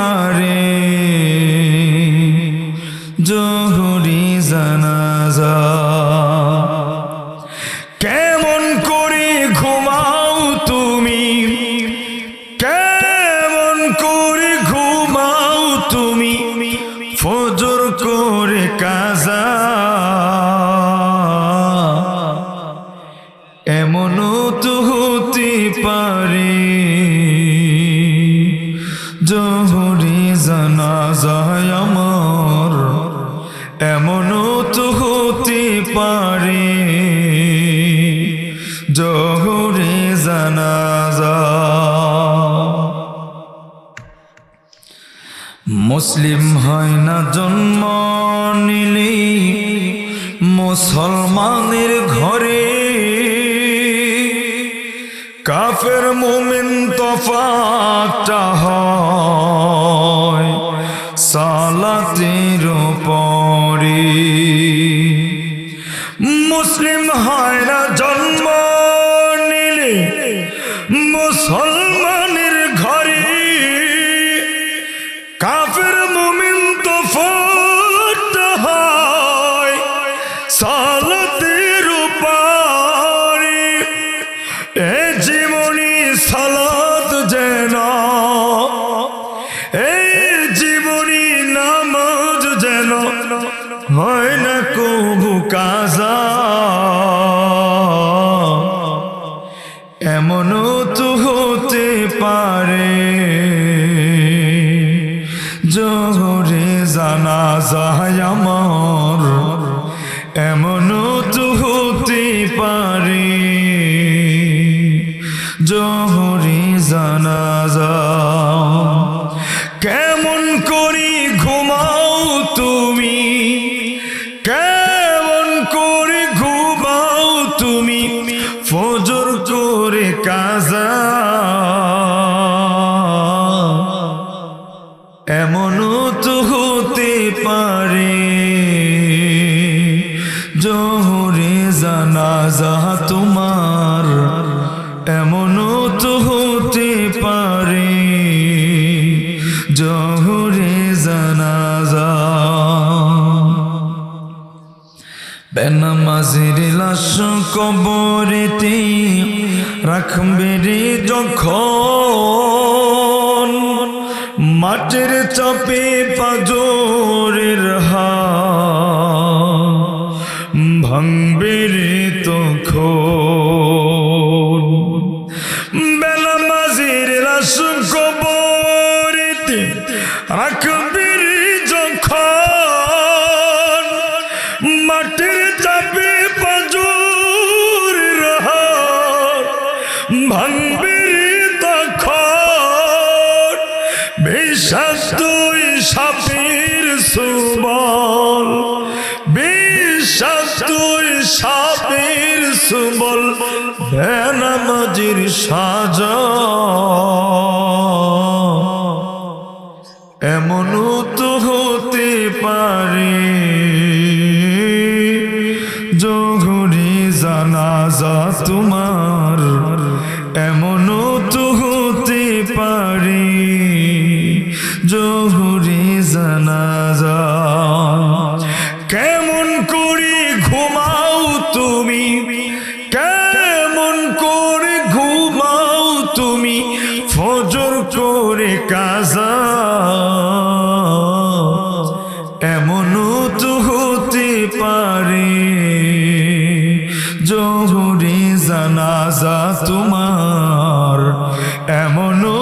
পারে জোহরি জানাজা। কেমন করে ঘুমাও তুমি, কেমন করে ঘুমাও তুমি, ফজর করে কাজা। এমনও তো হতে পারে জোহরি জানাজা আমার, এমনও তো হতে পারে জোহরি জানাজা। মুসলিম হয় না জন্ম নিলেই মুসলমানের ঘরে, কাফের মুমিন তফাৎটা হয় সালাতের উপরে। মুসলিম হয় না জন্ম নিলে মুসলমানের ঘরে, কাফের মুমিন তফাৎটা হয় সালাতের উপরে। এ জীবনী সালাত যেন, এই জীবনী নামাজ যেন হয় না কবু কাজা। এমনও তো হতে পারে জোহরি জানাজা আমার, এমনও তো হতে পারে জোহরি জানাজা। কেমন করি ঘুমাও তুমি, কেমন করে ঘুমাও তুমি, ফজর করে কাজা। এমনও তো হতে পারে জোহরি জানাজা তোমার, এমনও তো হতে পারে জোহরি জানাজা। বেনামাজির লাশ কবরেতে রাখবে রে যখন, মাটির চাপে পাঁজরের হাড় ভাঙবে রে তখন। বেনামাজির লাশ কবরেতে রাখবে রে যখন, মাটির চাপে পাঁজরের হাড় ভাঙবে রে তখন। বিষাক্ত সাপের সুবল, বিষাক্ত সাপের সুবল বেনামাজির সাজা। এমনও তো হতে পারে জোহরি জানাজা তোমার, এমনও তো হতে পারে জোহরি জানাজা। কেমন করে ঘুমাও তুমি, কেমন করে ঘুমাও তুমি, ফজর করে কাজা। এমনও তো হতে পারে জোহরি জানাজা তোমার, এমনও